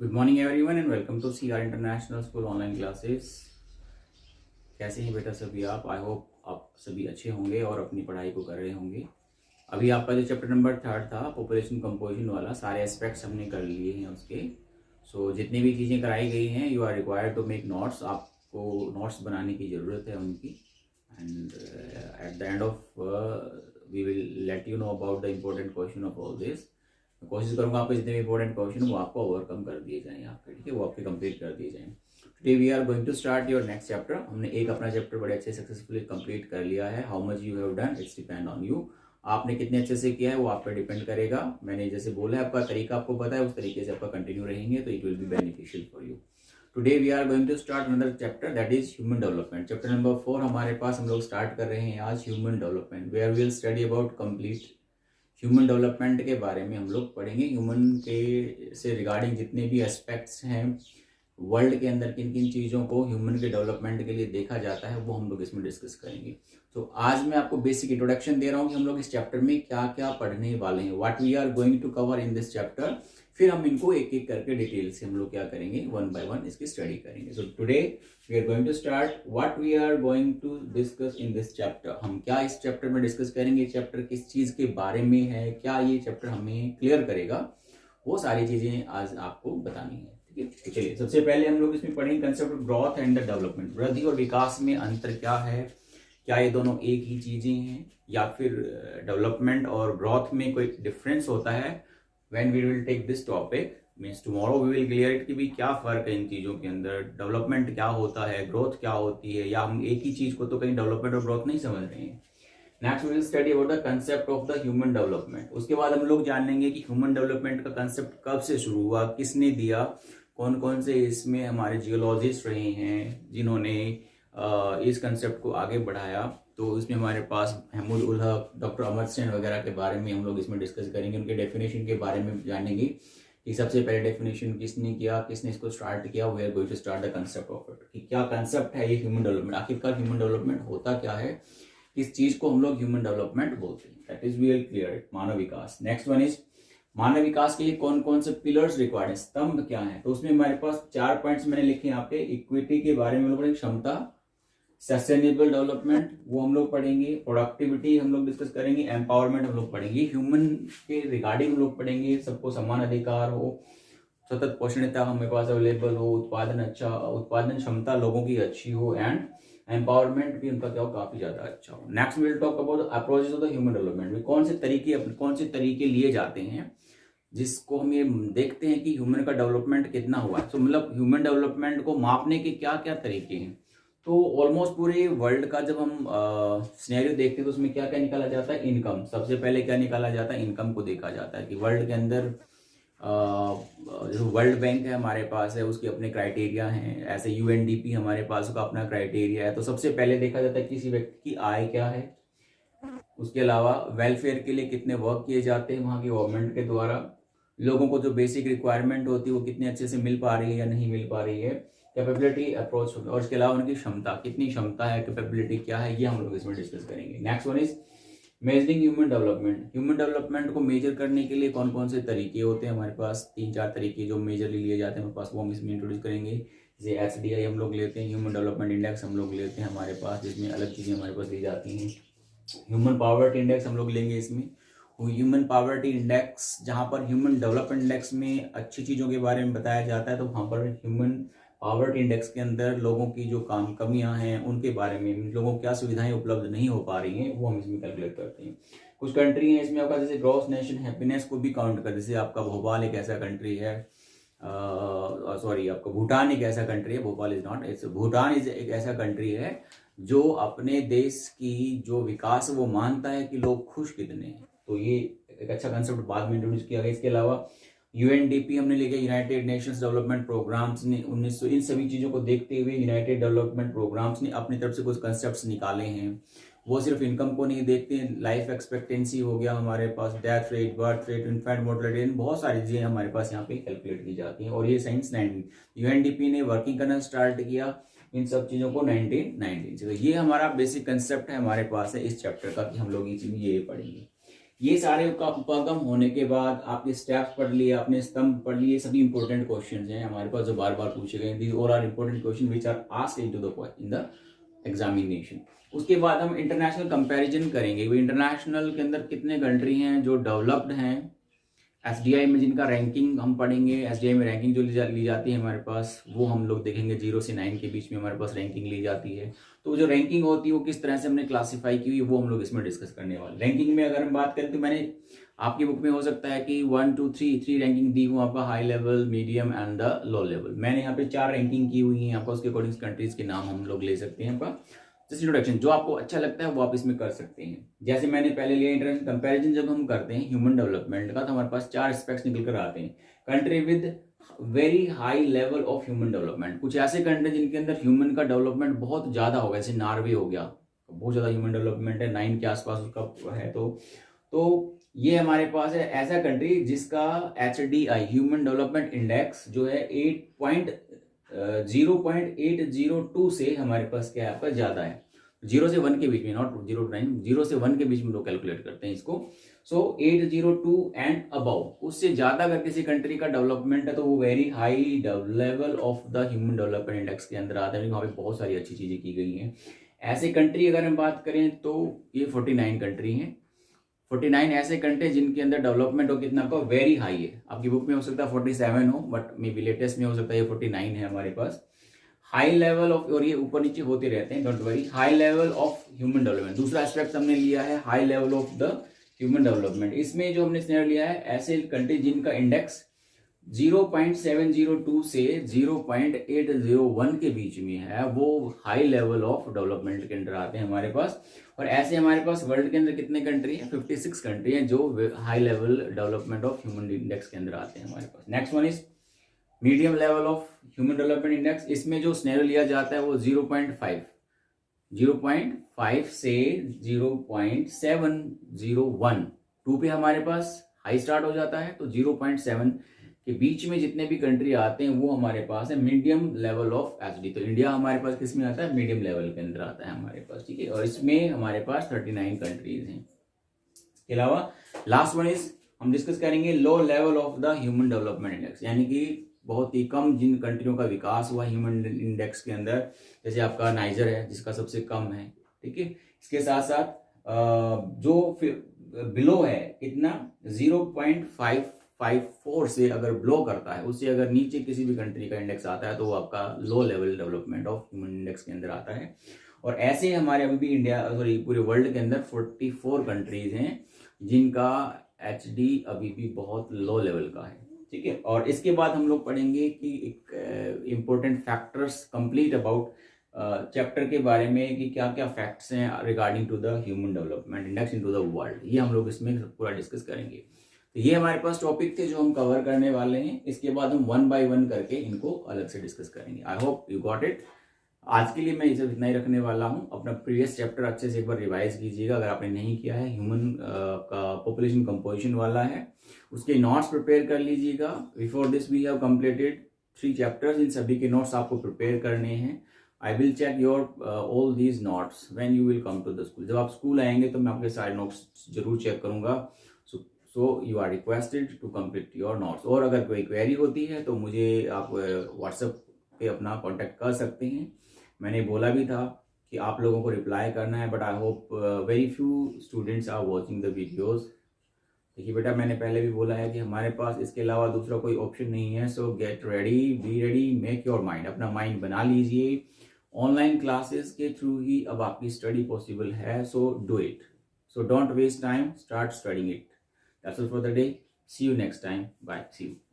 Good morning everyone and welcome to CR international school online classes. कैसे हैं बेटा सभी आप? आई होप आप सभी अच्छे होंगे और अपनी पढ़ाई को कर रहे होंगे। अभी आपका जो चैप्टर नंबर 3 था पॉपुलेशन कंपोजिशन वाला, सारे एस्पेक्ट्स हमने कर लिए हैं उसके। जितनी भी चीज़ें कराई गई हैं, you are required to make notes. आपको नोट्स बनाने की ज़रूरत है उनकी। And at the end of we will let you know about the important question of all this. कोशिश करूंगा आपको जितने भी इंपॉर्टेंट क्वेश्चन वो आपको ओवरकम कर दिए जाएं आपके, ठीक है, वो आपके कंप्लीट कर दिए जाएं। Today we are going to start your next chapter. हमने एक अपना चैप्टर बड़े अच्छे सक्सेसफुली कंप्लीट कर लिया है। How much you have done it's depend on you. आपने कितने अच्छे से किया है वो आप पर डिपेंड करेगा। मैंने जैसे बोला है, आपका तरीका आपको पता है, उस तरीके से आपका कंटिन्यू रहेंगे तो it will be beneficial for you. Today we are going to start another chapter, that is human development. Chapter number 4 हमारे पास, हम लोग स्टार्ट कर रहे हैं आज human development, where we will study about complete human development के बारे में हम लोग पढ़ेंगे। ह्यूमन के से रिगार्डिंग जितने भी एस्पेक्ट्स हैं वर्ल्ड के अंदर, किन किन चीज़ों को ह्यूमन के डेवलपमेंट के लिए देखा जाता है, वो हम लोग इसमें डिस्कस करेंगे। तो आज मैं आपको बेसिक इंट्रोडक्शन दे रहा हूँ कि हम लोग इस चैप्टर में क्या क्या पढ़ने वाले हैं, what we are going to cover in this chapter. फिर हम इनको एक एक करके डिटेल से हम लोग क्या करेंगे, वन बाय वन इसकी स्टडी करेंगे। So today we are going to start what we are going to discuss in this chapter. हम क्या इस चैप्टर में डिस्कस करेंगे, चैप्टर किस चीज़ के बारे में है, क्या ये चैप्टर हमें क्लियर करेगा, वो सारी चीज़ें आज आपको बतानी है। चलिए सबसे पहले हम लोग इसमें पढ़ेंगे concept of growth and the development. वृद्धि और विकास में अंतर क्या है, क्या ये दोनों एक ही चीजें हैं, या फिर डेवलपमेंट और ग्रोथ में कोई डिफरेंस होता है। When we will take this topic means tomorrow we will clear it कि भी क्या फर्क है इन चीजों के अंदर, डेवलपमेंट क्या होता है, ग्रोथ क्या होती है, या हम एक ही चीज को तो कहीं डेवलपमेंट और ग्रोथ नहीं समझ रहे हैं। Next we will study about the concept of the human development. उसके बाद हम लोग जान लेंगे कि ह्यूमन डेवलपमेंट का कंसेप्ट कब से शुरू हुआ, किसने दिया, कौन कौन से इसमें हमारे जियोलॉजिस्ट रहे हैं जिन्होंने इस कंसेप्ट को आगे बढ़ाया। तो इसमें हमारे पास महमूद उल हक, डॉक्टर अमर सेन वगैरह के बारे में हम लोग इसमें डिस्कस करेंगे। उनके डेफिनेशन के बारे में जानेंगे कि सबसे पहले डेफिनेशन किसने किया, किसने इसको स्टार्ट किया। We are going to start the concept of it, कि क्या कंसेप्ट है ये ह्यूमन डेवलपमेंट, आखिरकार ह्यूमन डेवलपमेंट होता क्या है, किस चीज को हम लोग ह्यूमन डेवलपमेंट बोलते हैं। That is we will clear it. मानव विकास। नेक्स्ट वन इज मानव विकास के लिए कौन कौन से पिलर्स रिक्वायर्ड है, स्तंभ क्या है। तो उसमें हमारे पास 4 पॉइंट्स मैंने लिखे यहाँ पे। इक्विटी के बारे में हम लोग पढ़ेंगे, क्षमता, सस्टेनेबल डेवलपमेंट वो हम लोग पढ़ेंगे, प्रोडक्टिविटी हम लोग डिस्कस करेंगे, एम्पावरमेंट हम लोग पढ़ेंगे, ह्यूमन के रिगार्डिंग हम लोग पढ़ेंगे, सबको समान अधिकार हो, सतत पोषणीयता हमारे पास अवेलेबल हो, उत्पादन अच्छा, उत्पादन क्षमता लोगों की अच्छी हो, एंड एम्पावरमेंट भी उनका क्या हो, काफी ज्यादा अच्छा हो। Next will talk about approaches of the human development में कौन से तरीके लिए जाते हैं जिसको हम ये देखते हैं कि ह्यूमन का डेवलपमेंट कितना हुआ है। तो मतलब ह्यूमन डेवलपमेंट को मापने के क्या क्या तरीके हैं। तो ऑलमोस्ट पूरे वर्ल्ड का जब हम सिनेरियो देखते हैं तो उसमें क्या क्या निकाला जाता है, इनकम। सबसे पहले क्या निकाला जाता है, इनकम को देखा जाता है कि वर्ल्ड के अंदर जो वर्ल्ड बैंक है हमारे पास है, उसके अपने क्राइटेरिया हैं। ऐसे यूएनडीपी हमारे पास का अपना क्राइटेरिया है। तो सबसे पहले देखा जाता है किसी व्यक्ति की आय क्या है, उसके अलावा वेलफेयर के लिए कितने वर्क किए जाते हैं वहाँ की गवर्नमेंट के द्वारा, लोगों को जो बेसिक रिक्वायरमेंट होती है वो कितने अच्छे से मिल पा रही है या नहीं मिल पा रही है, कैपेबिलिटी अप्रोच, और इसके अलावा उनकी क्षमता, कितनी क्षमता है, कैपेबिलिटी क्या है, ये हम लोग इसमें डिस्कस करेंगे। Next one is measuring human development. Human development को मेजर करने के लिए कौन कौन से तरीके होते हैं हमारे पास, 3-4 तरीके जो मेजरली लिए जाते हैं हमारे पास, वो हम इसमें इंट्रोड्यूस करेंगे। जैसे HDI हम लोग लेते हैं, ह्यूमन डेवलपमेंट इंडेक्स हम लोग लेते हैं हमारे पास, जिसमें अलग चीज़ें हमारे पास दी जाती हैं। ह्यूमन पावर्टी इंडेक्स हम लोग लेंगे इसमें। ह्यूमन पावर्टी इंडेक्स, जहाँ पर ह्यूमन डेवलपमेंट इंडेक्स में अच्छी चीज़ों के बारे में बताया जाता है, तो वहाँ पर ह्यूमन पावर्टी इंडेक्स के अंदर लोगों की जो कमियां हैं उनके बारे में, लोगों को क्या सुविधाएं उपलब्ध नहीं हो पा रही हैं, वो हम इसमें कैलकुलेट करते हैं। कुछ कंट्री है इसमें आपका, जैसे ग्रॉस नेशन हैप्पीनेस को भी काउंट कर, जैसे आपका भोपाल एक ऐसा कंट्री है, सॉरी आपका भूटान एक ऐसा कंट्री है, Bhopal is not, it's Bhutan is एक ऐसा कंट्री है जो अपने देश की जो विकास वो मानता है कि लोग खुश कितने हैं। तो ये एक अच्छा कंसेप्ट बाद में इंट्रोड्यूस किया गया। इसके अलावा यूएनडीपी हमने लेके, यूनाइटेड नेशंस डेवलपमेंट प्रोग्राम्स ने 1900, इन सभी चीज़ों को देखते हुए यूनाइटेड डेवलपमेंट प्रोग्राम्स ने अपनी तरफ से कुछ कंसेप्ट्स निकाले हैं। वो सिर्फ इनकम को नहीं देखते, लाइफ एक्सपेक्टेंसी हो गया हमारे पास, death rate, birth rate, infant mortality, बहुत सारी चीज़ें हमारे पास यहाँ पे कैलकुलेट की जाती हैं। और ये साइंस 19 यूएनडीपी ने वर्किंग करना स्टार्ट किया इन सब चीज़ों को 1919 से। तो ये हमारा बेसिक कंसेप्ट है हमारे पास है इस चैप्टर का, कि हम लोग ये पढ़ेंगे। ये सारे उपागम होने के बाद आपने स्टेप्स पढ़ लिए, आपने स्तंभ पढ़ लिए, सभी इंपॉर्टेंट क्वेश्चंस हैं हमारे पास जो बार बार पूछे गए। These all are important question which are asked in the examination. उसके बाद हम इंटरनेशनल कंपैरिजन करेंगे, इंटरनेशनल के अंदर कितने कंट्री हैं जो डेवलप्ड हैं। एसडीआई में जिनका रैंकिंग हम पढ़ेंगे, एसडीआई में रैंकिंग जो ली जाती है हमारे पास, वो हम लोग देखेंगे 0 से 9 के बीच में हमारे पास रैंकिंग ली जाती है। तो जो रैंकिंग होती है वो किस तरह से हमने क्लासीफाई की हुई वो हम लोग इसमें डिस्कस करने वाले। रैंकिंग में अगर हम बात करें तो मैंने आपकी बुक में हो सकता है कि 1 2 3 रैंकिंग दी हूँ आपका, high level, medium and the low level. मैंने यहाँ पे 4 रैंकिंग की हुई है आपका, उसके अकॉर्डिंग कंट्रीज के नाम हम लोग ले सकते हैं आपका। जस्ट इंट्रोडक्शन, जो आपको अच्छा लगता है वो आप इसमें कर सकते हैं। जैसे मैंने पहले लिया इंटरनेशनल कंपैरिजन, जब हम करते हैं ह्यूमन डेवलपमेंट का तो हमारे पास 4 एस्पेक्ट्स निकल कर आते हैं। Country with very high level of human development, कुछ ऐसे कंट्री जिनके अंदर ह्यूमन का डेवलपमेंट बहुत ज्यादा होगा, जैसे नॉर्वे हो गया, बहुत ज्यादा ह्यूमन डेवलपमेंट है, 9 के आसपास उसका है। तो ये हमारे पास है ऐसा कंट्री जिसका HDI ह्यूमन डेवलपमेंट इंडेक्स जो है 0.802 से हमारे पास क्या है आपका ज्यादा है। 0 से 1 के बीच में, नॉट 0 to 9, 0 से 1 के बीच में लोग कैलकुलेट करते हैं इसको। सो 802 एंड अबव, उससे ज्यादा अगर किसी कंट्री का डेवलपमेंट है तो वो very high level of the human development index के अंदर आता है। वहाँ पे बहुत सारी अच्छी चीजें की गई हैं। ऐसे कंट्री अगर हम बात करें तो ये 49 कंट्री हैं। 49 ऐसे कंट्री जिनके अंदर डेवलपमेंट हो कितना का वेरी हाई है। आपकी बुक में हो सकता है 47 हो, बट मे बी लेटेस्ट में हो सकता है ये 49 है हमारे पास। हाई लेवल ऑफ, और ये ऊपर नीचे होते रहते हैं, don't worry. High level of human development, दूसरा एस्पेक्ट हमने लिया है high level of the human development. इसमें जो हमने स्नेर लिया है ऐसे कंट्री जिनका इंडेक्स 0.702 से 0.801 के बीच में है, वो हाई लेवल ऑफ डेवलपमेंट के अंदर आते हैं हमारे पास। और ऐसे हमारे पास वर्ल्ड के अंदर कितने कंट्री हैं? 56 कंट्री हैं जो high level development of human index के अंदर आते हैं हमारे पास। Next one is medium level of human development index. इसमें जो स्नेर लिया जाता है वो 0.5 से 0.701, 2 पे हमारे पास हाई स्टार्ट हो जाता है, तो 0.7 के बीच में जितने भी कंट्री आते हैं वो हमारे पास है मीडियम लेवल ऑफ एचडी। तो इंडिया हमारे पास किस में आता है? मीडियम लेवल के अंदर आता है हमारे पास, ठीक है। और इसमें हमारे पास 39 कंट्रीज हैं। इसके अलावा लास्ट वन इज हम डिस्कस करेंगे low level of the human development index, यानी कि बहुत ही कम जिन कंट्रियों का विकास हुआ ह्यूमन इंडेक्स के अंदर, जैसे आपका नाइजर है जिसका सबसे कम है, ठीक है। इसके साथ साथ जो बिलो है कितना 0.554 से अगर ब्लो करता है, उससे अगर नीचे किसी भी कंट्री का इंडेक्स आता है तो वो आपका low level development of human index के अंदर आता है। और ऐसे हमारे अभी भी पूरे वर्ल्ड के अंदर 44 कंट्रीज हैं जिनका एचडी अभी भी बहुत लो लेवल का है, ठीक है। और इसके बाद हम लोग पढ़ेंगे कि एक important factors complete about chapter के बारे में कि क्या क्या फैक्ट्स हैं regarding to the human development index into the world, ये हम लोग इसमें पूरा डिस्कस करेंगे। तो ये हमारे पास टॉपिक थे जो हम कवर करने वाले हैं। इसके बाद हम 1 by 1 करके इनको अलग से डिस्कस करेंगे। I hope you got it. आज के लिए मैं इसे इतना ही रखने वाला हूँ। अपना प्रीवियस चैप्टर अच्छे से एक बार रिवाइज कीजिएगा अगर आपने नहीं किया है। ह्यूमन का पॉपुलेशन कंपोजिशन वाला है, उसके नोट्स प्रिपेयर कर लीजिएगा। Before this we have completed 3 chapters, इन सभी के नोट्स आपको प्रिपेयर करने हैं। I will check your all these notes when you will come to the school. जब आप स्कूल आएंगे तो मैं आपके सारे नोट्स जरूर चेक करूंगा। So you are requested to complete your notes. और अगर कोई क्वेरी होती है तो मुझे आप व्हाट्सएप पे अपना कॉन्टेक्ट कर सकते हैं। मैंने बोला भी था कि आप लोगों को रिप्लाई करना है, but I hope very few students are watching the videos. देखिए बेटा, मैंने पहले भी बोला है कि हमारे पास इसके अलावा दूसरा कोई ऑप्शन नहीं है। So get ready, be ready, make your mind, अपना माइंड बना लीजिए। ऑनलाइन क्लासेस के थ्रू ही अब आपकी स्टडी पॉसिबल है, so do it. So don't waste time, start studying it. That's all for the day. See you next time. Bye. See you.